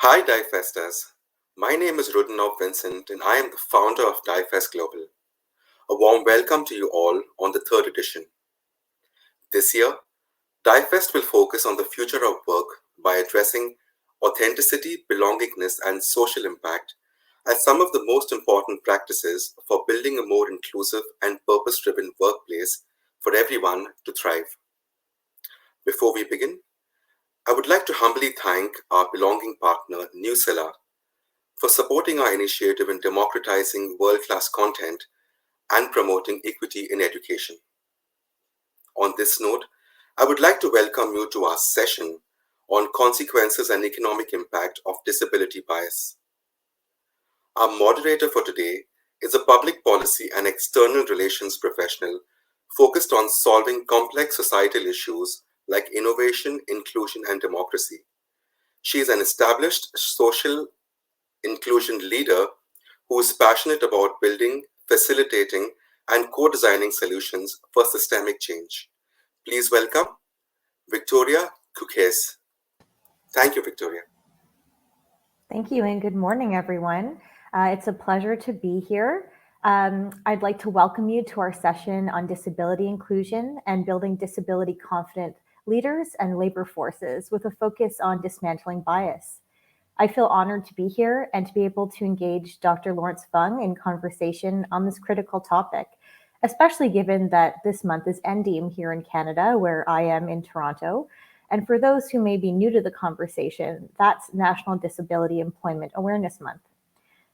Hi, DIFESTers. My name is Rudinov Vincent, and I am the founder of DIFEST Global. A warm welcome to you all on the third edition. This year, DIFEST will focus on the future of work by addressing authenticity, belongingness, and social impact as some of the most important practices for building a more inclusive and purpose-driven workplace for everyone to thrive. Before we begin, I would like to humbly thank our belonging partner, Newsella, for supporting our initiative in democratizing world-class content and promoting equity in education. On this note, I would like to welcome you to our session on consequences and economic impact of disability bias. Our moderator for today is a public policy and external relations professional focused on solving complex societal issues like innovation, inclusion, and democracy. She is an established social inclusion leader who is passionate about building, facilitating, and co-designing solutions for systemic change. Please welcome Victoria Kuketz. Thank you, Victoria. Thank you, and good morning, everyone. It's a pleasure to be here. I'd like to welcome you to our session on disability inclusion and building disability confident leaders and labor forces with a focus on dismantling bias. I feel honored to be here and to be able to engage Dr. Lawrence Fung in conversation on this critical topic, especially given that this month is NDEAM here in Canada, where I am in Toronto. And for those who may be new to the conversation, that's National Disability Employment Awareness Month.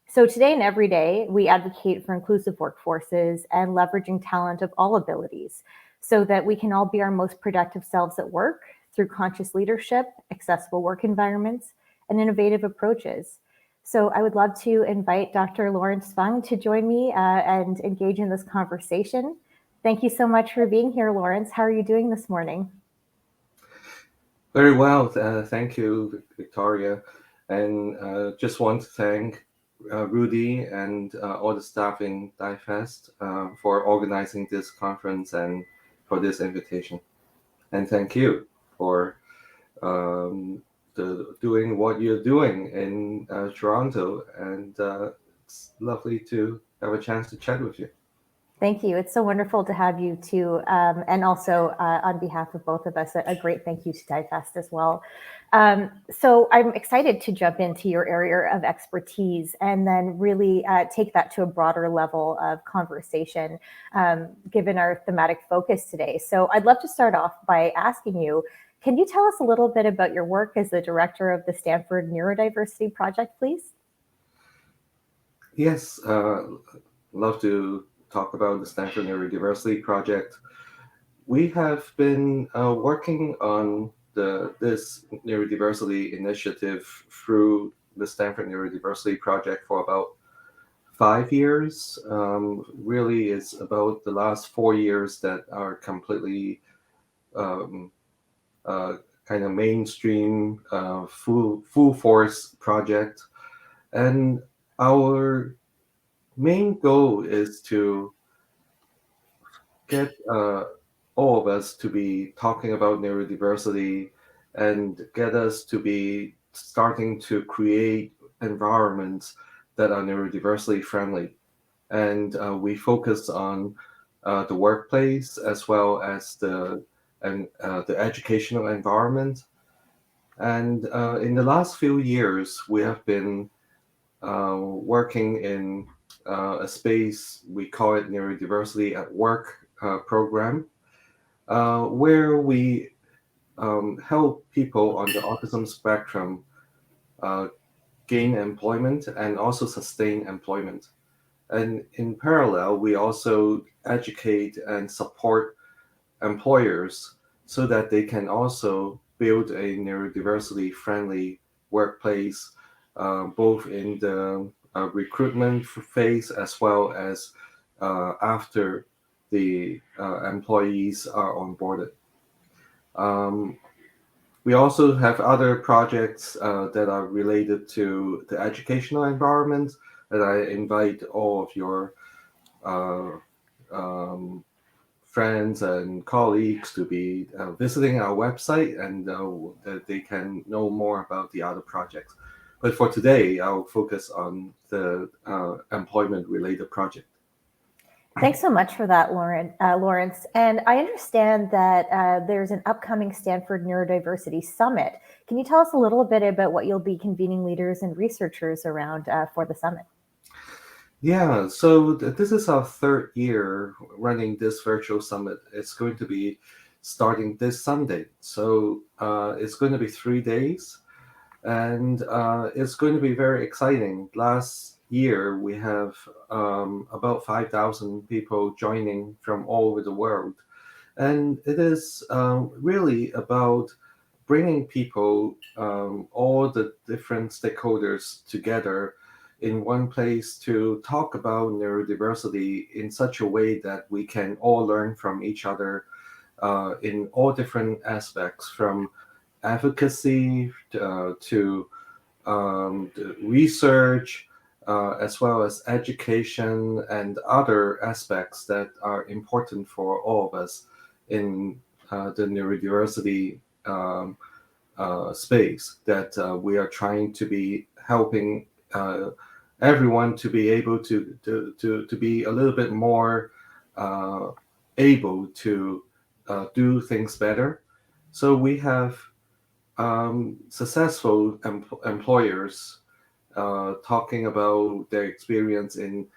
So today and every day, we advocate for inclusive workforces and leveraging talent of all abilities so that we can all be our most productive selves at work through conscious leadership, accessible work environments, and innovative approaches. So I would love to invite Dr. Lawrence Fung to join me and engage in this conversation. Thank you so much for being here, Lawrence. How are you doing this morning? Very well, thank you, Victoria. And just want to thank Rudy and all the staff in DIFEST for organizing this conference and for this invitation. And thank you for doing what you're doing in Toronto. And it's lovely to have a chance to chat with you. Thank you. It's so wonderful to have you too. And also on behalf of both of us, a great thank you to DIFEST as well. So I'm excited to jump into your area of expertise and then really take that to a broader level of conversation, given our thematic focus today. So I'd love to start off by asking you, can you tell us a little bit about your work as the director of the Stanford Neurodiversity Project, please? Yes, love to talk about the Stanford Neurodiversity Project. We have been working on this neurodiversity initiative through the Stanford Neurodiversity Project for about 5 years. Really, it's about the last 4 years that are completely kind of mainstream, full force project. And our main goal is to get all of us to be talking about neurodiversity and get us to be starting to create environments that are neurodiversity friendly. And we focus on the workplace as well as the educational environment. And in the last few years, we have been working in a space, we call it Neurodiversity at Work program, where we help people on the autism spectrum gain employment and also sustain employment. And in parallel, we also educate and support employers so that they can also build a neurodiversity friendly workplace, both in the recruitment phase as well as after the employees are onboarded. Um, we also have other projects that are related to the educational environment that I invite all of your uh, um, friends and colleagues to be visiting our website, and that they can know more about the other projects. But for today, I'll focus on the employment related project. Thanks so much for that, Lawrence. And I understand that there's an upcoming Stanford Neurodiversity Summit. Can you tell us a little bit about what you'll be convening leaders and researchers around for the summit? Yeah, so this is our third year running this virtual summit. It's going to be starting this Sunday. So it's going to be 3 days, and it's going to be very exciting. Last year, we have about 5,000 people joining from all over the world. And it is really about bringing people, all the different stakeholders together in one place to talk about neurodiversity in such a way that we can all learn from each other in all different aspects, from advocacy to the research, as well as education and other aspects that are important for all of us in the neurodiversity space, that we are trying to be helping everyone to be able to be a little bit more able to do things better. So we have successful employers talking about their experience in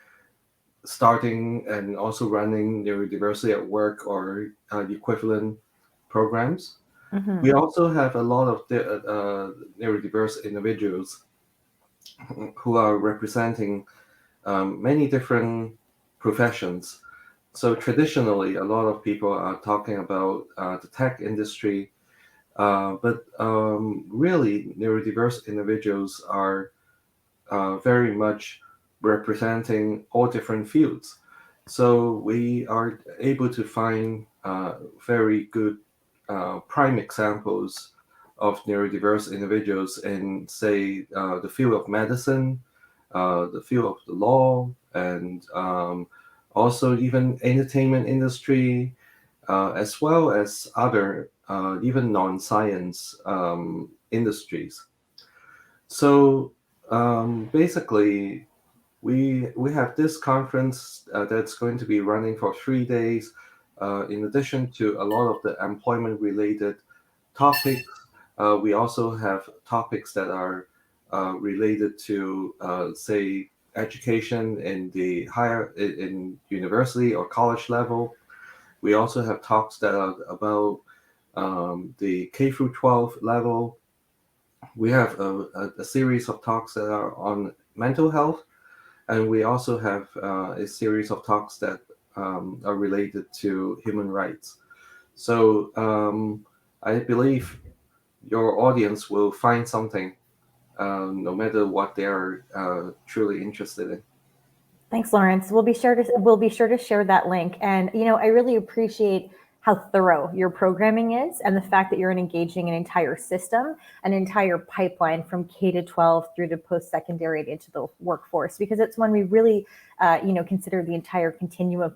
starting and also running neurodiversity at work or equivalent programs. Mm-hmm. We also have a lot of neurodiverse individuals who are representing many different professions. So traditionally, a lot of people are talking about the tech industry, but really, neurodiverse individuals are very much representing all different fields. So we are able to find very good prime examples of neurodiverse individuals in, say, the field of medicine, the field of the law, and also even entertainment industry, as well as other even non-science industries. So basically, we have this conference that's going to be running for 3 days. In addition to a lot of the employment-related topics, we also have topics that are related to, say, education in the higher in university or college level. We also have talks that are about the K through 12 level. We have a series of talks that are on mental health, and we also have a series of talks that are related to human rights. So I believe your audience will find something, no matter what they are truly interested in. Thanks, Lawrence. We'll be sure to share that link. And I really appreciate how thorough your programming is, and the fact that you're engaging an entire system, an entire pipeline from K to 12 through to post-secondary and into the workforce, because it's when we really, consider the entire continuum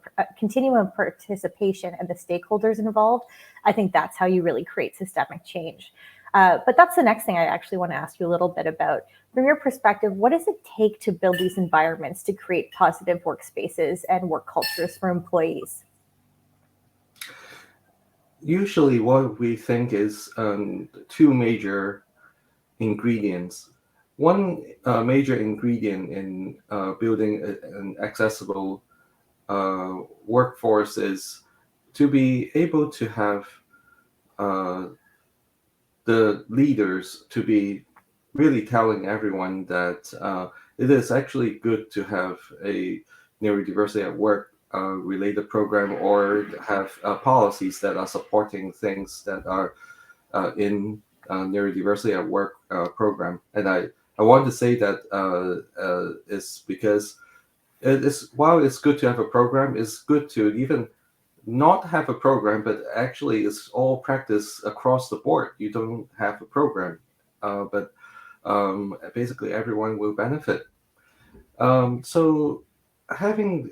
of participation and the stakeholders involved. I think that's how you really create systemic change. But that's the next thing I actually want to ask you a little bit about. From your perspective, what does it take to build these environments to create positive workspaces and work cultures for employees? Usually, what we think is two major ingredients. One major ingredient in building an accessible workforce is to be able to have uh, the leaders to be really telling everyone that it is actually good to have a neurodiversity at work related program or have policies that are supporting things that are in neurodiversity at work program. And I want to say that is because it is, while it's good to have a program, it's good to even not have a program, but actually it's all practice across the board. You don't have a program, but basically everyone will benefit. So having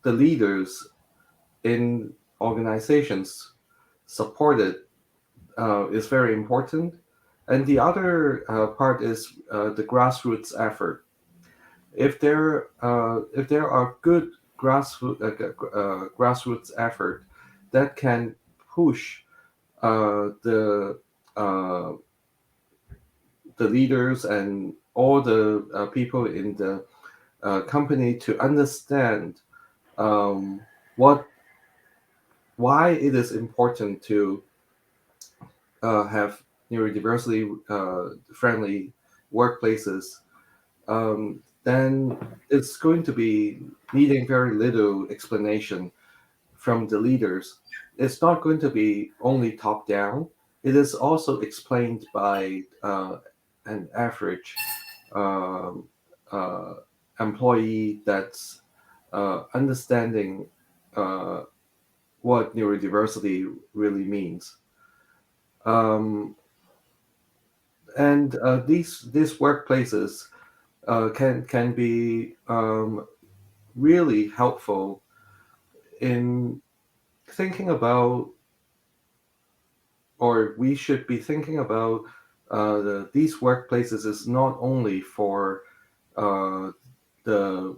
the leaders in organizations supported is very important. And the other part is the grassroots effort. If there are good grassroots effort that can push the uh, the leaders and all the people in the company to understand um, what why it is important to have neurodiversity friendly workplaces, then it's going to be needing very little explanation from the leaders. It's not going to be only top down. It is also explained by an average um, uh, employee that's understanding uh, what neurodiversity really means. Um, and these workplaces can be really helpful in thinking about, or we should be thinking about these workplaces is not only for uh, the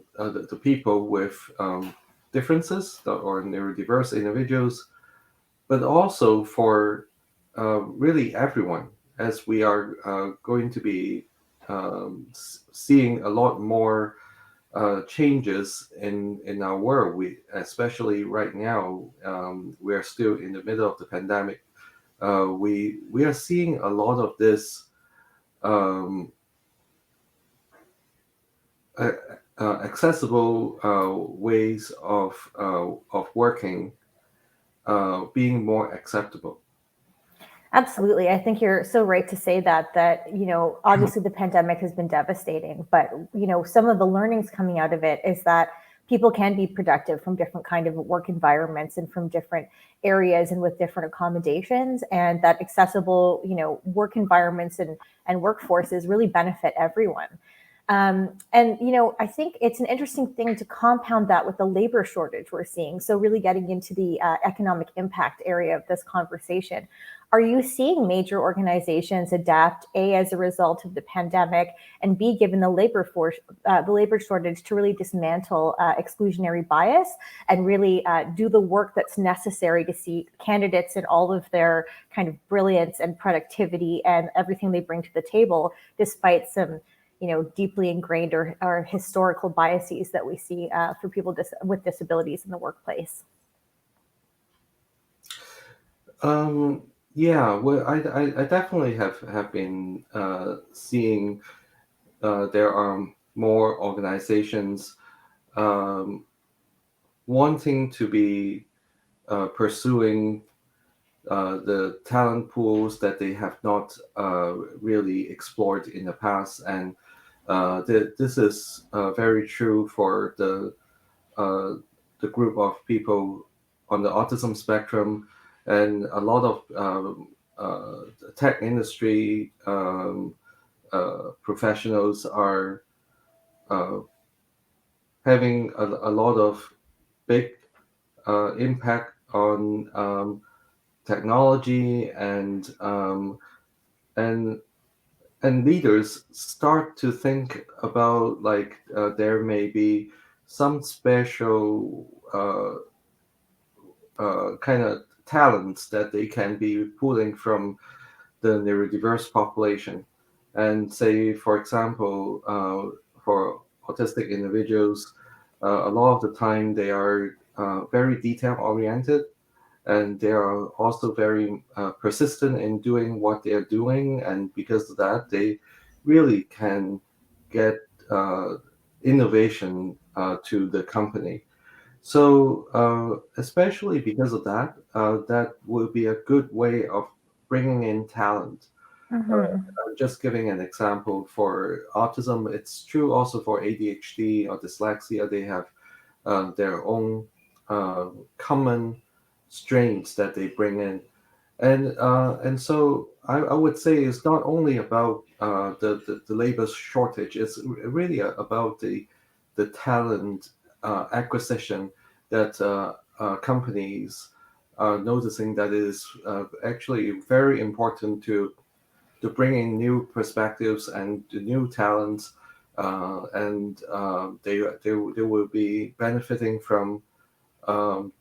people with differences or neurodiverse individuals, but also for really everyone, as we are going to be seeing a lot more changes in our world. We, especially right now, we are still in the middle of the pandemic. We are seeing a lot of this um, uh, accessible ways of working being more acceptable. Absolutely. I think you're so right to say that, obviously the pandemic has been devastating, but, some of the learnings coming out of it is that people can be productive from different kind of work environments and from different areas and with different accommodations, and that accessible, work environments and workforces really benefit everyone. And I think it's an interesting thing to compound that with the labor shortage we're seeing. So really getting into the economic impact area of this conversation. Are you seeing major organizations adapt, A, as a result of the pandemic, and B, given the labor shortage, to really dismantle exclusionary bias and really do the work that's necessary to see candidates in all of their kind of brilliance and productivity and everything they bring to the table, despite some deeply ingrained or historical biases that we see for people with disabilities in the workplace? Yeah, well, I definitely have been seeing there are more organizations um, wanting to be pursuing the talent pools that they have not really explored in the past, and this is very true for uh, the group of people on the autism spectrum, and a lot of tech industry professionals are uh, having a lot of big impact on technology, and and leaders start to think about like there may be some special kind of talents that they can be pulling from the neurodiverse population. And say, for example, for autistic individuals, a lot of the time they are very detail oriented, and they are also very persistent in doing what they are doing. And because of that, they really can get innovation to the company. So especially because of that, that will be a good way of bringing in talent. I'm just giving an example for autism. It's true also for ADHD or dyslexia. They have their own common strains that they bring in, and so I would say it's not only about the labor shortage. It's really about the talent acquisition that companies are noticing that it is actually very important to bring in new perspectives and new talents, and they will be benefiting from um,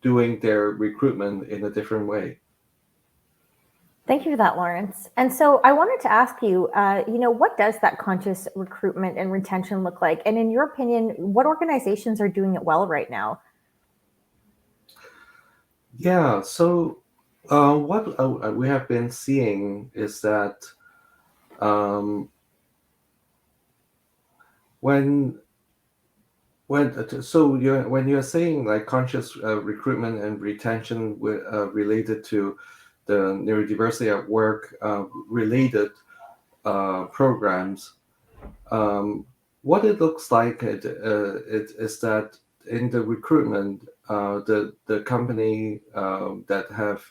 doing their recruitment in a different way. Thank you for that, Lawrence. And so I wanted to ask you, what does that conscious recruitment and retention look like? And in your opinion, what organizations are doing it well right now? Yeah, so what we have been seeing is that um, when when you're saying like conscious recruitment and retention related to the neurodiversity at work related programs, um, what it looks like it is that in the recruitment, the company that have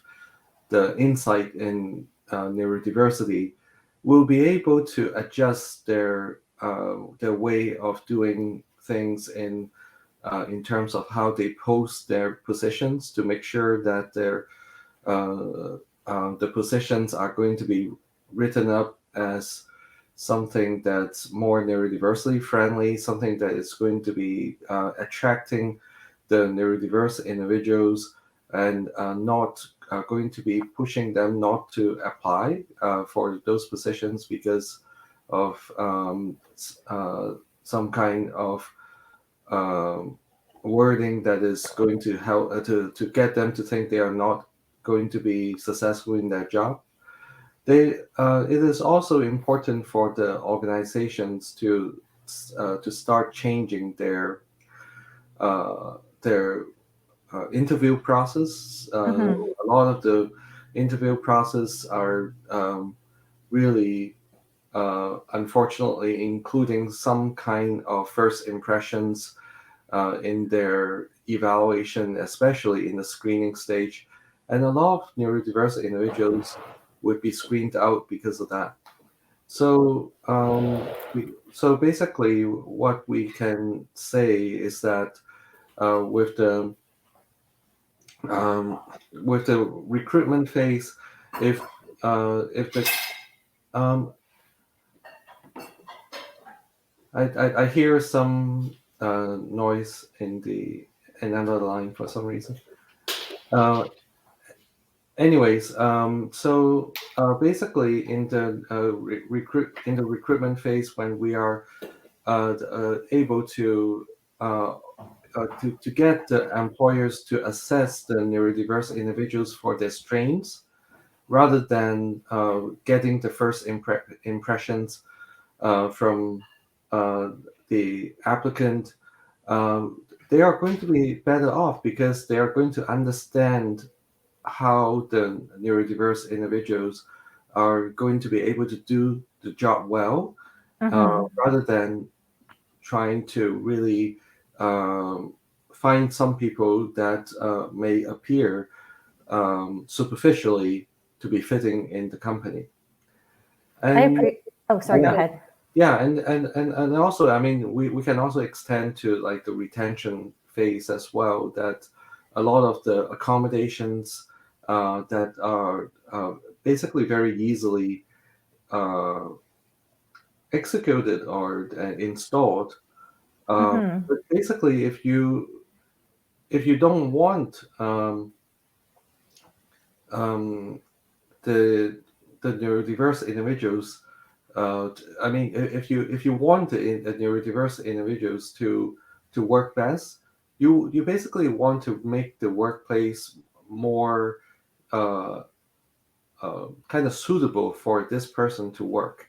the insight in neurodiversity will be able to adjust their way of doing things in terms of how they post their positions to make sure that uh, the positions are going to be written up as something that's more neurodiversity friendly, something that is going to be attracting the neurodiverse individuals and not going to be pushing them not to apply for those positions because of some kind of um, wording that is going to help to get them to think they are not going to be successful in their job. It is also important for the organizations to start changing their interview process. A lot of the interview process are really unfortunately including some kind of first impressions in their evaluation, especially in the screening stage. And a lot of neurodiverse individuals would be screened out because of that. So basically, what we can say is that uh, with the um, with the recruitment phase, if the um, I hear some noise in the another line for some reason. Uh, Anyways, basically in the recruitment phase, when we are able uh, to get the employers to assess the neurodiverse individuals for their strains, rather than getting the first impressions from uh, the applicant, they are going to be better off because they are going to understand how the neurodiverse individuals are going to be able to do the job well, rather than trying to really um, find some people that may appear superficially to be fitting in the company. I And appreciate. Oh, sorry. Go yeah, ahead. yeah, and also, I mean, we can also extend to like the retention phase as well. That a lot of the accommodations that are basically very easily uh, executed or installed. But basically, if you don't want um, the neurodiverse individuals, I mean, if you want the neurodiverse individuals to work best, you basically want to make the workplace more uh, kind of suitable for this person to work.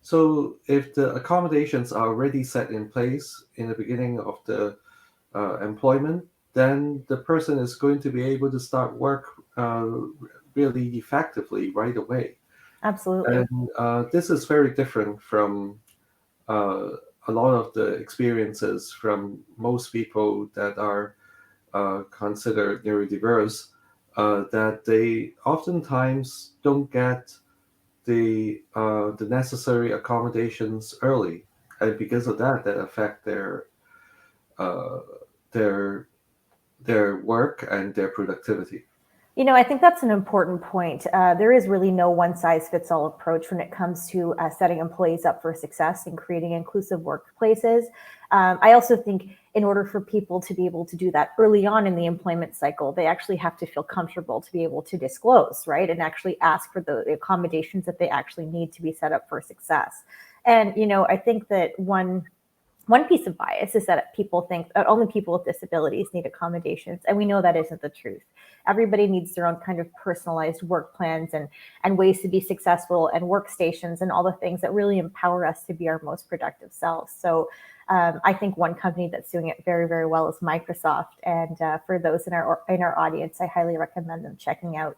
So if the accommodations are already set in place in the beginning of employment, then the person is going to be able to start work really effectively right away. Absolutely. And this is very different from uh, a lot of the experiences from most people that are considered neurodiverse, that they oftentimes don't get the necessary accommodations early, and because of that, that affect uh, their their work and their productivity. I think that's an important point. There is really no one size fits all approach when it comes to setting employees up for success and creating inclusive workplaces. I also think in order for people to be able to do that early on in the employment cycle, they actually have to feel comfortable to be able to disclose, right? And actually ask for the accommodations that they actually need to be set up for success. And, I think that one piece of bias is that people think that only people with disabilities need accommodations, and we know that isn't the truth. Everybody needs their own kind of personalized work plans and ways to be successful, and workstations and all the things that really empower us to be our most productive selves. So I think one company that's doing it very, very well is Microsoft. And for those in our audience, I highly recommend them checking out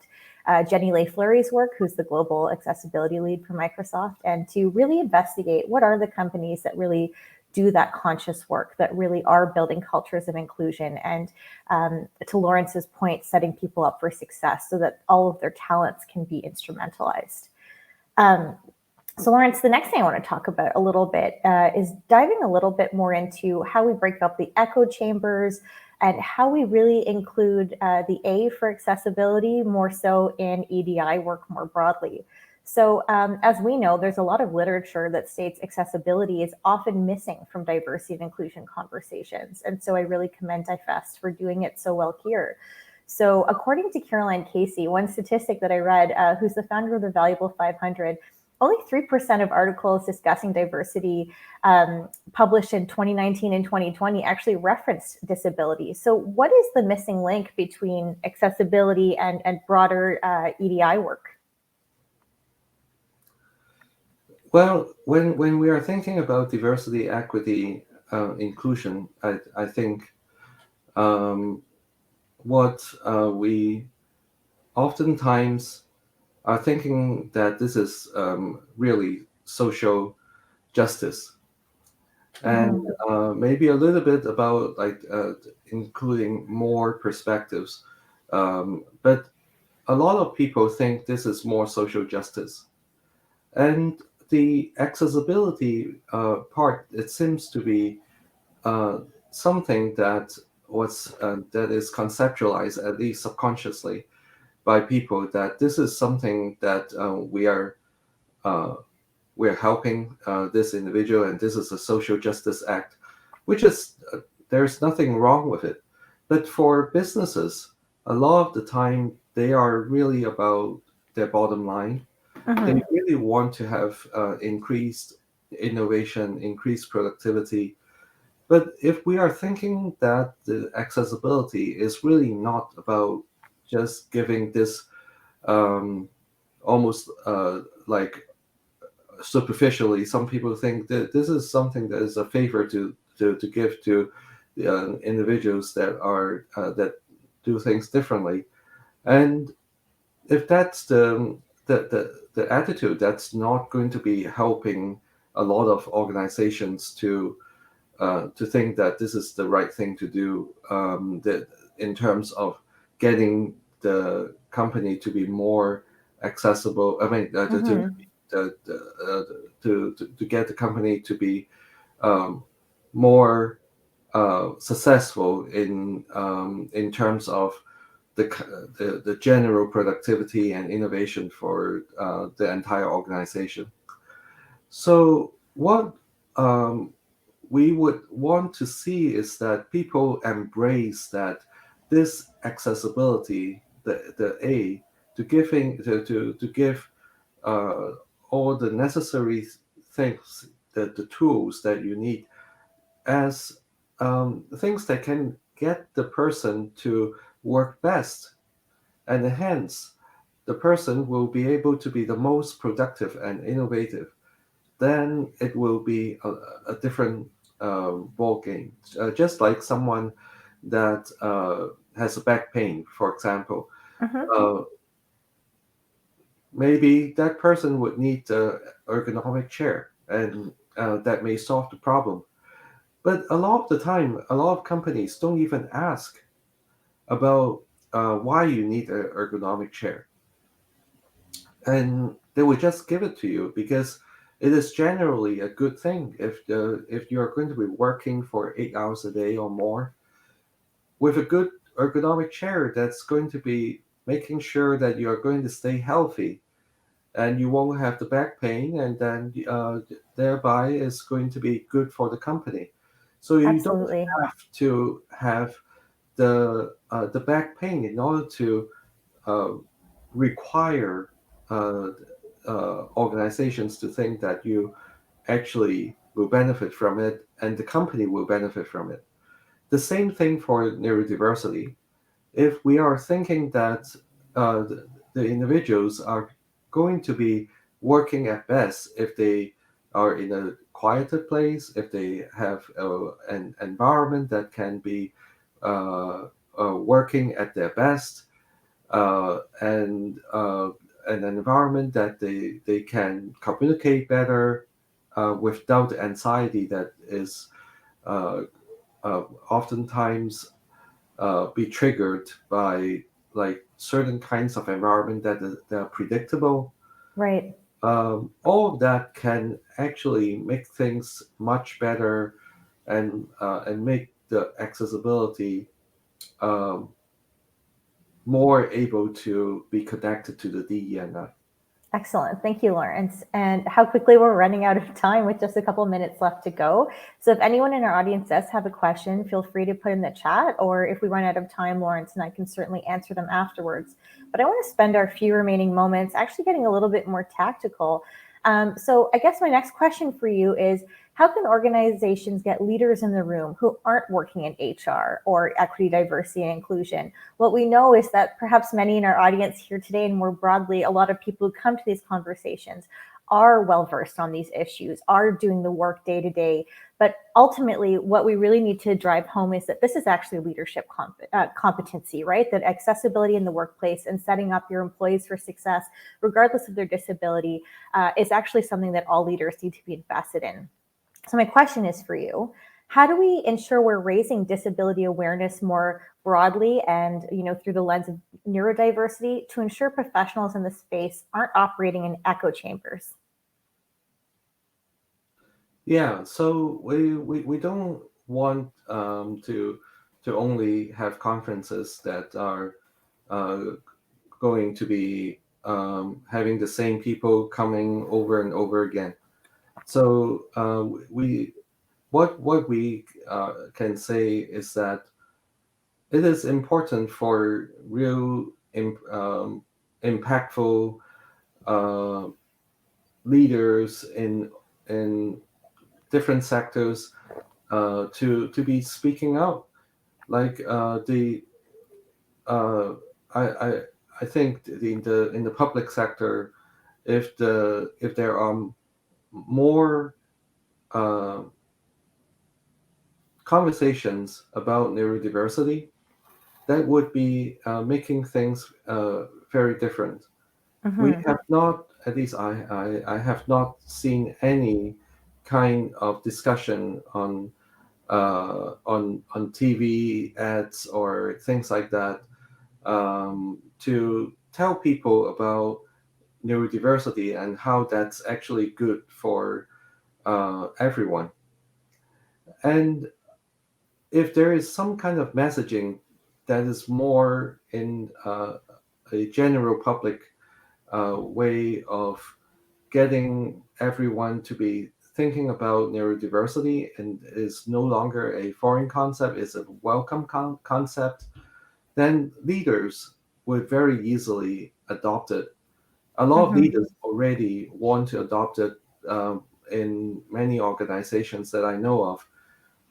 Jenny Leigh Fleury's work, who's the global accessibility lead for Microsoft, and to really investigate what are the companies that really do that conscious work, that really are building cultures of inclusion, and to Lawrence's point, setting people up for success so that all of their talents can be instrumentalized. So Lawrence, the next thing I want to talk about a little bit is diving a little bit more into how we break up the echo chambers and how we really include the A for accessibility more so in EDI work more broadly. So as we know, there's a lot of literature that states accessibility is often missing from diversity and inclusion conversations. And so I really commend DIFEST for doing it so well here. So according to Caroline Casey, one statistic that I read, who's the founder of the Valuable 500, only 3% of articles discussing diversity published in 2019 and 2020 actually referenced disability. So what is the missing link between accessibility and broader EDI work? Well, when we are thinking about diversity, equity, inclusion, I think what we oftentimes are thinking that this is really social justice, and maybe a little bit about including more perspectives. But a lot of people think this is more social justice, and the accessibility part, it seems to be something that that is conceptualized, at least subconsciously, by people, that this is something that we're helping this individual, and this is a social justice act, which is there's nothing wrong with it. But for businesses, a lot of the time they are really about their bottom line. They really want to have increased innovation, increased productivity. But if we are thinking that the accessibility is really not about just giving this almost like superficially, some people think that this is something that is a favor to give to individuals that are that do things differently. And if that's the attitude, that's not going to be helping a lot of organizations to think that this is the right thing to do, that in terms of getting the company to be more accessible. I mean, to get the company to be more successful in terms of the general productivity and innovation for the entire organization. So what we would want to see is that people embrace that this accessibility, the A, to give all the necessary things, the tools that you need, as things that can get the person to work best, and hence the person will be able to be the most productive and innovative. Then it will be a different ball game. Just like someone that has a back pain, for example, uh, maybe that person would need an ergonomic chair, and that may solve the problem. But a lot of the time, a lot of companies don't even ask about why you need an ergonomic chair, and they will just give it to you because it is generally a good thing if you are going to be working for 8 hours a day or more with a good ergonomic chair that's going to be making sure that you are going to stay healthy and you won't have the back pain, and then thereby is going to be good for the company. So you don't Absolutely. have to have the back pain in order to uh, require uh, organizations to think that you actually will benefit from it and the company will benefit from it. The same thing for neurodiversity. If we are thinking that the individuals are going to be working at best if they are in a quieter place, if they have an environment that can be uh, working at their best, and an environment that they can communicate better without the anxiety that is uh, oftentimes be triggered by like certain kinds of environment that are predictable. Right. All of that can actually make things much better and make the accessibility um, more able to be connected to the DEI. Excellent. Thank you, Lawrence. And how quickly we're running out of time with just a couple minutes left to go. So if anyone in our audience does have a question, feel free to put in the chat, or if we run out of time, Lawrence and I can certainly answer them afterwards. But I want to spend our few remaining moments actually getting a little bit more tactical. So I guess my next question for you is, how can organizations get leaders in the room who aren't working in HR or equity, diversity, and inclusion? What we know is that perhaps many in our audience here today, and more broadly, a lot of people who come to these conversations are well versed on these issues, are doing the work day to day. But ultimately, what we really need to drive home is that this is actually leadership competency, right? That accessibility in the workplace and setting up your employees for success, regardless of their disability, is actually something that all leaders need to be invested in. So my question is for you: how do we ensure we're raising disability awareness more broadly and, through the lens of neurodiversity, to ensure professionals in the space aren't operating in echo chambers? Yeah, so we don't want to only have conferences that are uh, going to be having the same people coming over and over again. So we what we can say is that it is important for real impactful uh, leaders in different sectors to be speaking out. Like the uh, I, I I think in the public sector, if there are more uh, conversations about neurodiversity, that would be making things very different. We Mm-hmm. have not, at least I have not seen any kind of discussion on TV ads or things like that to tell people about neurodiversity and how that's actually good for everyone. And if there is some kind of messaging that is more in a general public way of getting everyone to be thinking about neurodiversity and is no longer a foreign concept, it's a welcome concept, then leaders would very easily adopt it. A lot of Mm-hmm. leaders already want to adopt it in many organizations that I know of,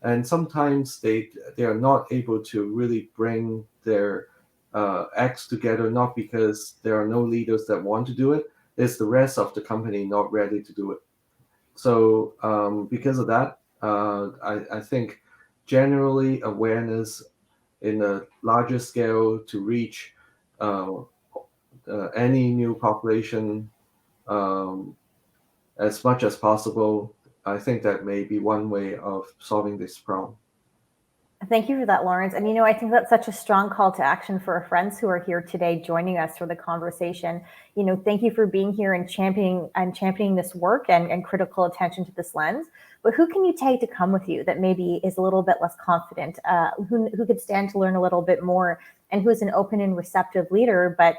and sometimes they are not able to really bring their acts together, not because there are no leaders that want to do it, it's the rest of the company not ready to do it. So because of that, I think generally awareness in a larger scale to reach uh, any new population um, as much as possible. I think that may be one way of solving this problem. Thank you for that, Lawrence. And I think that's such a strong call to action for our friends who are here today joining us for the conversation. Thank you for being here and championing this work and critical attention to this lens. But who can you take to come with you that maybe is a little bit less confident, who could stand to learn a little bit more, and who is an open and receptive leader, but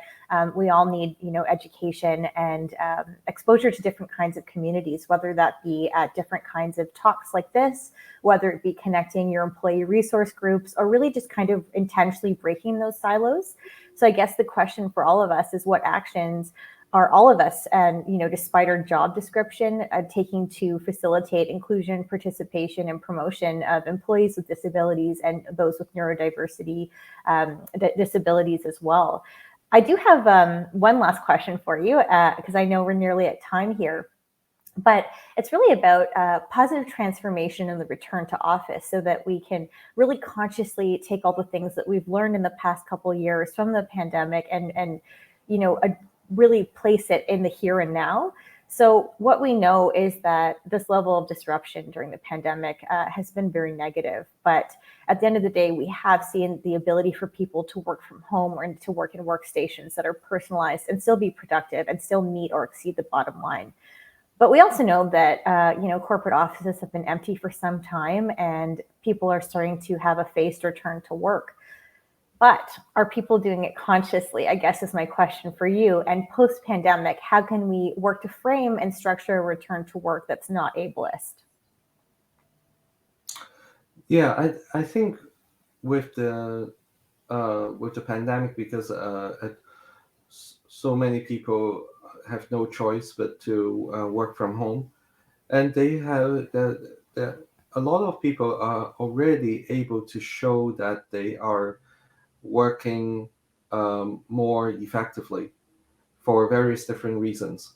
we all need, education and exposure to different kinds of communities, whether that be at different kinds of talks like this, whether it be connecting your employee resource groups, or really just kind of intentionally breaking those silos. So I guess the question for all of us is, what actions are all of us, and despite our job description, taking to facilitate inclusion, participation, and promotion of employees with disabilities and those with neurodiversity disabilities as well. I do have one last question for you, because I know we're nearly at time here. But it's really about positive transformation in the return to office, so that we can really consciously take all the things that we've learned in the past couple of years from the pandemic and really place it in the here and now. So what we know is that this level of disruption during the pandemic has been very negative. But at the end of the day, we have seen the ability for people to work from home or to work in workstations that are personalized and still be productive and still meet or exceed the bottom line. But we also know that corporate offices have been empty for some time, and people are starting to have a phased return to work. But are people doing it consciously, I guess, is my question for you. And post-pandemic, how can we work to frame and structure a return to work that's not ableist? Yeah, I think with the pandemic, because so many people have no choice but to work from home, and they have a lot of people are already able to show that they are working more effectively for various different reasons.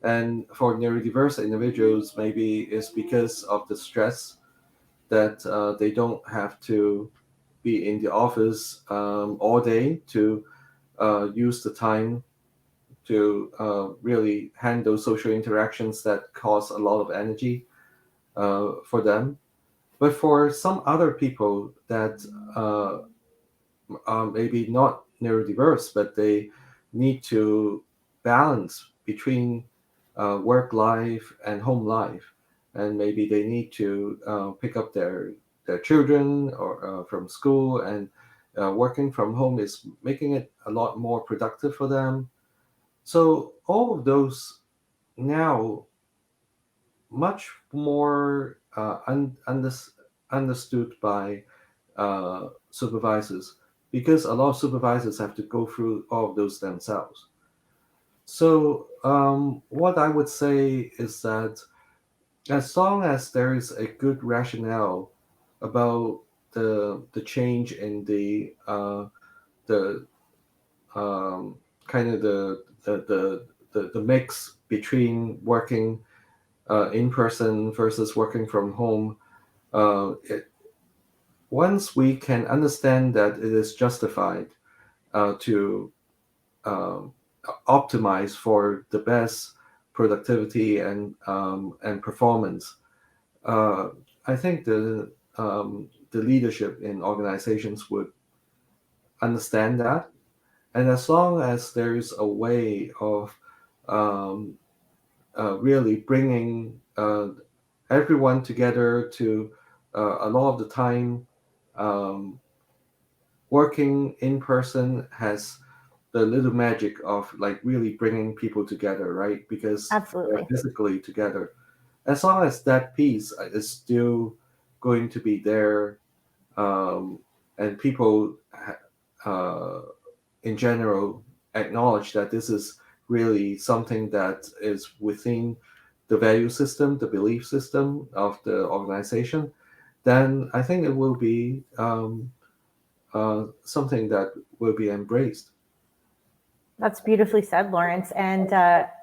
And for neurodiverse individuals, maybe it's because of the stress that they don't have to be in the office all day to use the time to really handle social interactions that cause a lot of energy for them. But for some other people that maybe not neurodiverse, but they need to balance between work life and home life, and maybe they need to pick up their children or from school, and working from home is making it a lot more productive for them. So all of those now much more understood by supervisors, because a lot of supervisors have to go through all of those themselves. So what I would say is that as long as there is a good rationale about the change in the kind of the mix between working in person versus working from home, once we can understand that it is justified to optimize for the best productivity and performance, I think the leadership in organizations would understand that. And as long as there is a way of really bringing everyone together to a lot of the time, working in person has the little magic of like really bringing people together, right? Because they're Absolutely. physically together. As long as that piece is still going to be there, and people in general acknowledge that this is really something that is within the value system, the belief system of the organization, then I think it will be something that will be embraced. That's beautifully said, Lawrence. And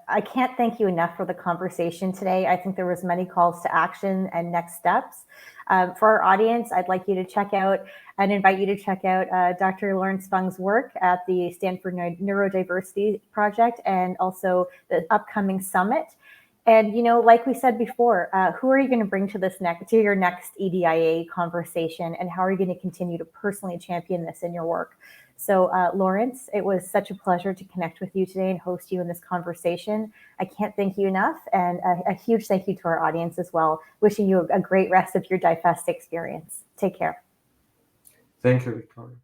I can't thank you enough for the conversation today. I think there was many calls to action and next steps. For our audience, I'd like you to check out and invite you to check out Dr. Lawrence Fung's work at the Stanford Neurodiversity Project and also the upcoming summit. And, you know, like we said before, who are you going to bring to your next EDIA conversation, and how are you going to continue to personally champion this in your work? So, Lawrence, it was such a pleasure to connect with you today and host you in this conversation. I can't thank you enough, and a huge thank you to our audience as well. Wishing you a great rest of your DIFEST experience. Take care. Thank you, Victoria.